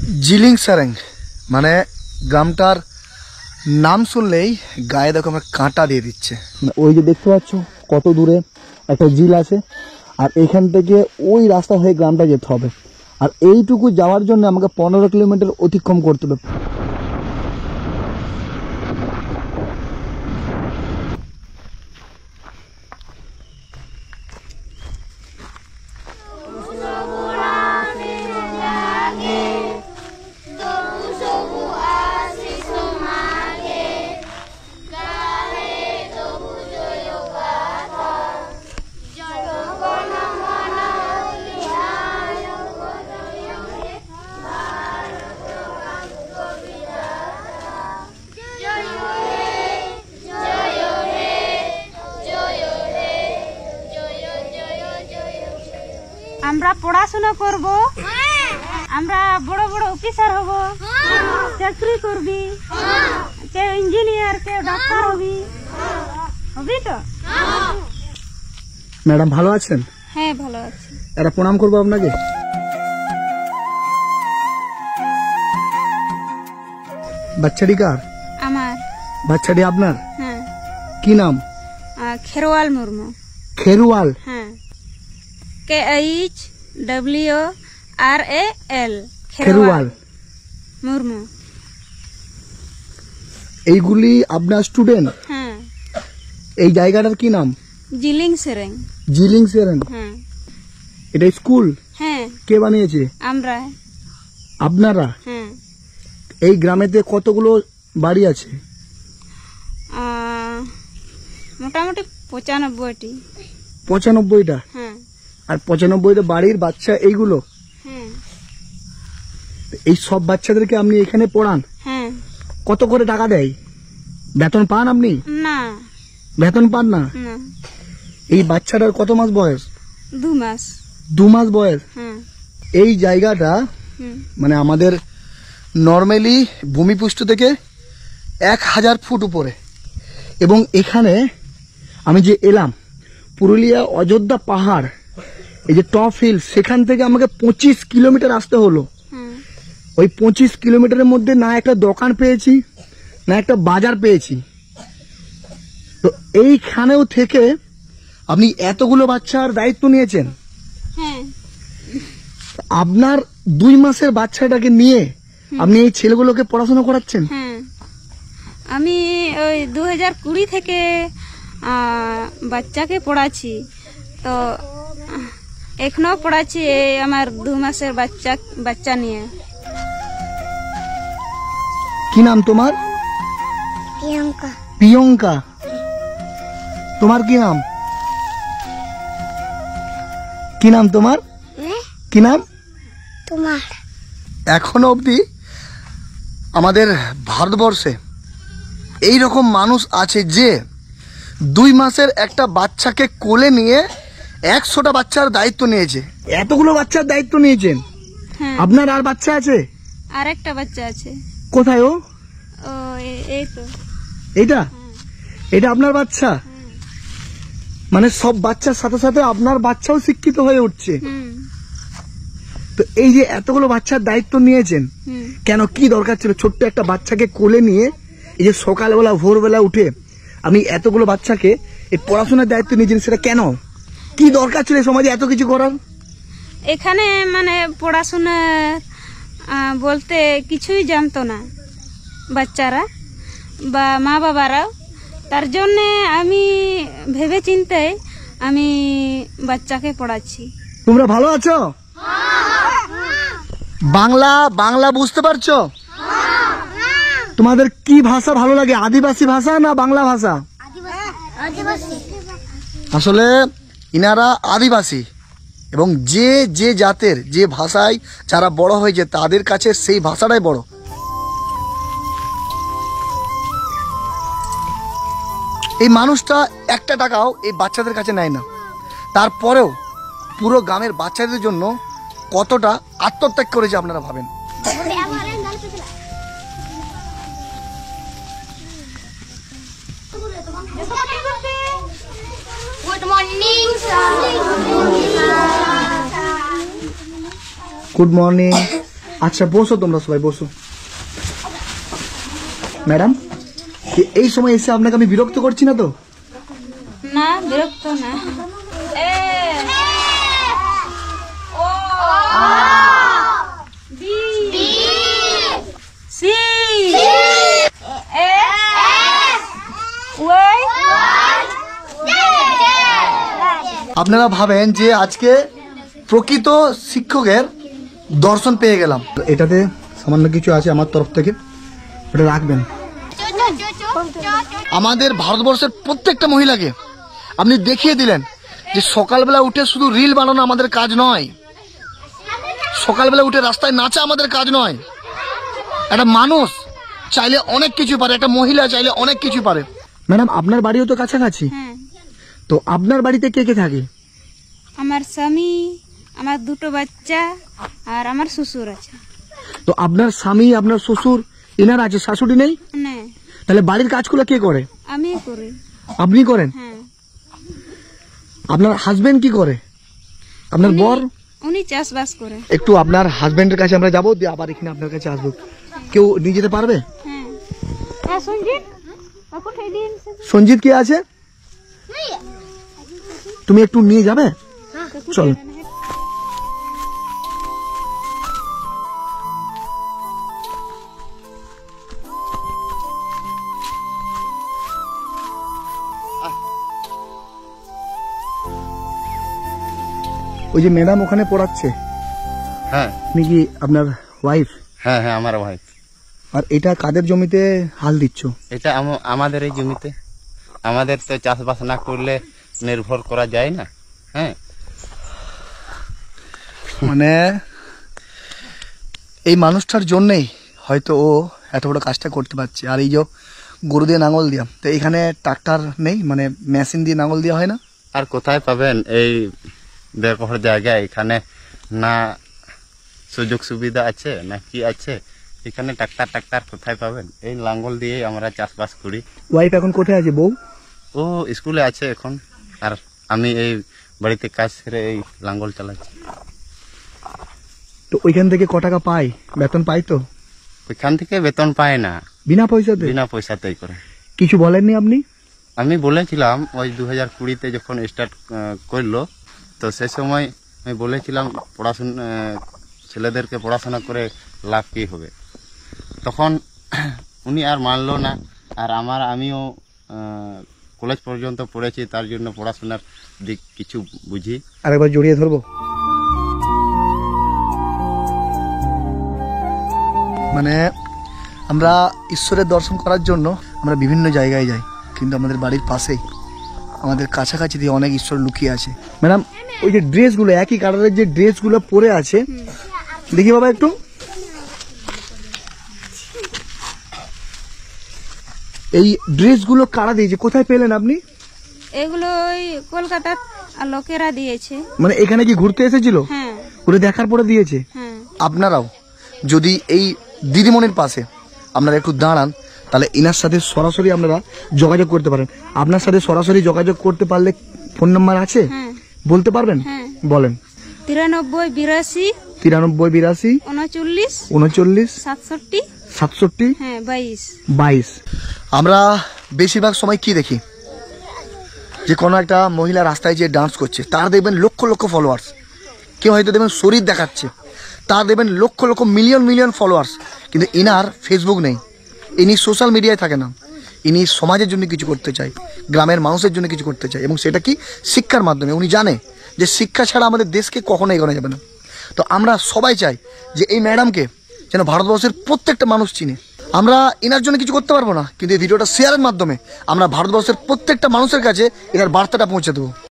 জিলিং সারেং মানে গ্রামটার নাম শুনলেই গায়ে দেখো আমার কাঁটা দিয়ে দিচ্ছে। ওই যে দেখতে পাচ্ছ কত দূরে একটা ঝিল আছে, আর এখান থেকে ওই রাস্তা হয়ে গ্রামটা যেতে হবে, আর এইটুকু যাওয়ার জন্য আমাকে 15 কিলোমিটার অতিক্রম করতে হবে। আমরা পড়াশোনা করব, আমরা বড় বড় অফিসার হব, চাকরি করবি, কেউ ইঞ্জিনিয়ার, কেউ ডাক্তার হবি, হবি তো? ম্যাডাম ভালো আছেন? হ্যাঁ ভালো আছি। এটা প্রণাম করবো আপনাকে। বাচ্চাটি কার? আমার। বাচ্চাটি আপনার? হ্যাঁ। কি নাম? খেরওয়াল মুর্মু। খেরওয়াল? হ্যাঁ, KHWRAL খেরওয়াল মুর্মু। এইগুলি আপনার স্টুডেন্ট? হ্যাঁ। এই জায়গাটার কি নাম? জিলিং সেরেং। জিলিং সেরেং? হ্যাঁ। এটা স্কুল? হ্যাঁ। কে বানিয়েছে? আমরা। আপনারা? হ্যাঁ। এই গ্রামেতে কতগুলো বাড়ি আছে? মোটামুটি 95টি। 95টা? হ্যাঁ। আর 95টা বাড়ির বাচ্চা এইগুলো? হ্যাঁ। এই সব বাচ্চাদেরকে আপনি এখানে পড়ান? হ্যাঁ। কত করে টাকা দেয়? বেতন পান আপনি? না। বেতন পান না? না। এই বাচ্চাটার কত মাস বয়স? 2 মাস। 2 মাস বয়স? হ্যাঁ। এই জায়গাটা মানে আমাদের নর্মালি ভূমিপৃষ্ঠ থেকে 1000 ফুট উপরে, এবং এখানে আমি যে এলাম পুরুলিয়া অযোধ্যা পাহাড়, এই যে টপ হিল, সেখান থেকে আমাকে 25 কিলোমিটার আসতে হলো। ওই 25 কিলোমিটারের মধ্যে না একটা দোকান পেয়েছি, না একটা বাজার পেয়েছি। তো এইখানেও থেকে আপনি এতগুলো বাচ্চার দায়িত্ব নিয়েছেন। হ্যাঁ। আপনার 2 মাসের বাচ্চাটাকে নিয়ে আপনি এই ছেলেগুলোকে পড়াশোনা করাচ্ছেন? হ্যাঁ, আমি ওই 2020 থেকে বাচ্চাকে পড়াচ্ছি, তো এখনো পড়াচ্ছি আমার 2 মাসের বাচ্চা নিয়ে। কি নাম তোমার? প্রিয়ঙ্কা। প্রিয়ঙ্কা? তোমার কি নাম? কি নাম তোমার? কি নাম তোমার? এখনো অবধি আমাদের ভারতবর্ষে এই রকম মানুষ আছে যে 2 মাসের একটা বাচ্চাকে কোলে নিয়ে 100টা বাচ্চার দায়িত্ব নিয়েছে। এতগুলো বাচ্চার দায়িত্ব নিয়েছেন? আপনার আর বাচ্চা আছে? আর একটা বাচ্চা আছে। কোথায় ও? এই তো এইটা? এটা আপনার বাচ্চা? মানে সব বাচ্চার সাথে সাথে আপনার বাচ্চাও শিক্ষিত হয়ে উঠছে। তো এই যে এতগুলো বাচ্চার দায়িত্ব নিয়েছেন, কেন, কি দরকার ছিল ছোট্ট একটা বাচ্চাকে কোলে নিয়ে এই যে সকালবেলা ভোরবেলা উঠে আপনি এতগুলো বাচ্চাকে এই পড়াশোনার দায়িত্ব নিয়েছেন, সেটা কেন, কি দরকার ছিল সমাজে এত কিছু করার? এখানে মানে পড়াশোনা বলতে কিছুই জানতো না বাচ্চারা বা মা বাবারাও, তার জন্যে আমি ভেবে চিন্তে আমি বাচ্চাকে পড়াচ্ছি। তোমরা ভালো আছো? বাংলা বুঝতে পারছো? তোমাদের কি ভাষা ভালো লাগে, আদিবাসী ভাষা না বাংলা ভাষা? আসলে ইনারা আদিবাসী, এবং যে যে জাতের যে ভাষায় যারা বড় হয়েছে তাদের কাছে সেই ভাষাটাই বড়। এই মানুষটা একটা টাকাও এই বাচ্চাদের কাছে নেয় না, তারপরেও পুরো গ্রামের বাচ্চাদের জন্য কতটা আত্মত্যাগ করেছে আপনারা ভাবেন। Good morning. আচ্ছা বসো, তোমরা সবাই বসো। ম্যাডাম, এই সময় এসে আপনাকে আমি বিরক্ত করছি না তো? না, বিরক্ত না। এ ও বি সি এ ওয়াই। আপনারা ভাবেন যে আজকে প্রকৃত শিক্ষকের দর্শন পেয়ে গেলাম। এটাতে সামান্য কিছু আছে আমার তরফ থেকে, এটা রাখবেন। আমাদের ভারতবর্ষের প্রত্যেকটা মহিলাকে আপনি দেখিয়ে দিলেন যে সকালবেলা উঠে শুধু রিল বানানো আমাদের কাজ নয়, সকালবেলা উঠে রাস্তায় নাচা আমাদের কাজ নয়। একটা মানুষ চাইলে অনেক কিছু পারে, একটা মহিলা চাইলে অনেক কিছু পারে। ম্যাডাম, আপনার বাড়িও তো কাছাকাছি, হ্যাঁ, তো আপনার বাড়িতে কে কে থাকে? আমার স্বামী, আমার দুটো বাচ্চা আর আমার শ্বশুর আছে। তো আপনার স্বামী, আপনার শ্বশুর, এনার আছে, শাশুড়ি নেই? না, তাহলে বাড়ির কাজগুলো কে করে? আমি করি। আপনি করেন? হ্যাঁ। আপনার হাজবেন্ড কি করে? আপনার বর? উনি চাষবাস করে। একটু আপনার হাজবেন্ডের কাছে আমরা যাবো, দিয়ে আবার এখানে আপনার কাছে আসবো। কেউ নিয়ে যেতে পারবে? হ্যাঁ, হ্যাঁ। সঞ্জিত, ওকে উঠাই দিন। সঞ্জিত কে আছে? তুমি একটু নিয়ে যাবে? চল। ওই যে ম্যাডাম ওখানে পড়াচ্ছে, হ্যাঁ আপনি কি আপনার ওয়াইফ? হ্যাঁ হ্যাঁ, আমার ভাই। আর এটা কাদের জমিতে হাল দিচ্ছ? এটা আমাদের এই জমিতে। আমাদের তো চাষবাস না করলে নির্ভর করা যায় না। হ্যাঁ, মানে এই মানুষটার জন্যেই হয়তো ও এত বড় কাজটা করতে পারছে। আর এই যে গরু দিয়ে নাঙল দিয়া, তো এখানে ট্রাক্টর নেই, মানে মেশিন দিয়ে নাঙল দেওয়া হয় না? আর কোথায় পাবেন এই ব্যবহার জায়গায়? এখানে না সুযোগ সুবিধা আছে না কি আছে? এখানে ট্রাক্টর কোথায় পাবেন? এই লাঙ্গল দিয়ে আমরা চাষবাস করি। ওয়াইফ এখন কোথায় আছে? বউ? ও স্কুলে আছে এখন, আর আমি এই বাড়িতে কাজ সেরে এই লাঙ্গল চালাচ্ছি। তো ওইখান থেকে ক টাকা পাই? বেতন পাই তো? ওইখান থেকে বেতন পায় না, বিনা পয়সাতে? বিনা পয়সাতেই করে। কিছু বলেননি আপনি? আমি বলেছিলাম ওই 2020-তে যখন স্টার্ট করলো, তো সে সময় আমি বলেছিলাম পড়াশোনা, ছেলেদেরকে পড়াশোনা করে লাভ কী হবে। তখন উনি আর মানলো না। আর আমিও কলেজ পর্যন্ত পড়েছি, তার জন্য পড়াশোনার দিক কিছু বুঝি। আরেকবার জড়িয়ে ধরবো। মানে আমরা ঈশ্বরের দর্শন করার জন্য আমরা বিভিন্ন জায়গায় যাই, কিন্তু আমাদের বাড়ির পাশেই, আমাদের কাছাকাছি দিয়ে অনেক ঈশ্বর লুকিয়ে আছে। ম্যাডাম, ওই যে ড্রেসগুলো, একই কালারের যে ড্রেসগুলো পরে আছে, দেখি বাবা একটু। এই ড্রেসগুলো কারা দিয়েছে? কোথায় পেলেন আপনি? এগুলো ওই কলকাতার লোকেরা দিয়েছে। মানে এখানে কি ঘুরতে এসেছিল? হ্যাঁ, ঘুরে দেখার পরে দিয়েছে? হ্যাঁ। আপনারাও যদি এই দিদিমণির পাশে আপনারা একটু দাঁড়ান, তাহলে ইনার সাথে সরাসরি আপনারা যোগাযোগ করতে পারেন। আপনার সাথে সরাসরি যোগাযোগ করতে পারলে ফোন নাম্বার আছে? হ্যাঁ, বলতে পারবেন? হ্যাঁ। বলেন। 93 82 93 82 39 39 67 67 হ্যাঁ 22। 22। আমরা বেশিরভাগ সময় কি দেখি, যে কোনো একটা মহিলা রাস্তায় যে ডান্স করছে, তার দেখবেন লক্ষ লক্ষ ফলোয়ার্স। কেউ হয়তো দেখবেন শরীর দেখাচ্ছে, তার দেখবেন lakh lakh million million followers. কিন্তু ইনার ফেসবুক নেই, ইনি সোশ্যাল মিডিয়ায় থাকে না। ইনি সমাজের জন্য কিছু করতে চায়, গ্রামের মানুষের জন্য কিছু করতে চায়, এবং সেটা কি শিক্ষার মাধ্যমে। উনি জানে যে শিক্ষা ছাড়া আমাদের দেশকে কখনো এগোনো যাবে না। তো আমরা সবাই চাই যে এই ম্যাডামকে যেন ভারতবর্ষের প্রত্যেকটা মানুষ চিনে। আমরা এনার জন্য কিছু করতে পারবো না, কিন্তু এই ভিডিওটা শেয়ারের মাধ্যমে আমরা ভারতবর্ষের প্রত্যেকটা মানুষের কাছে এনার বার্তাটা পৌঁছে দেবো।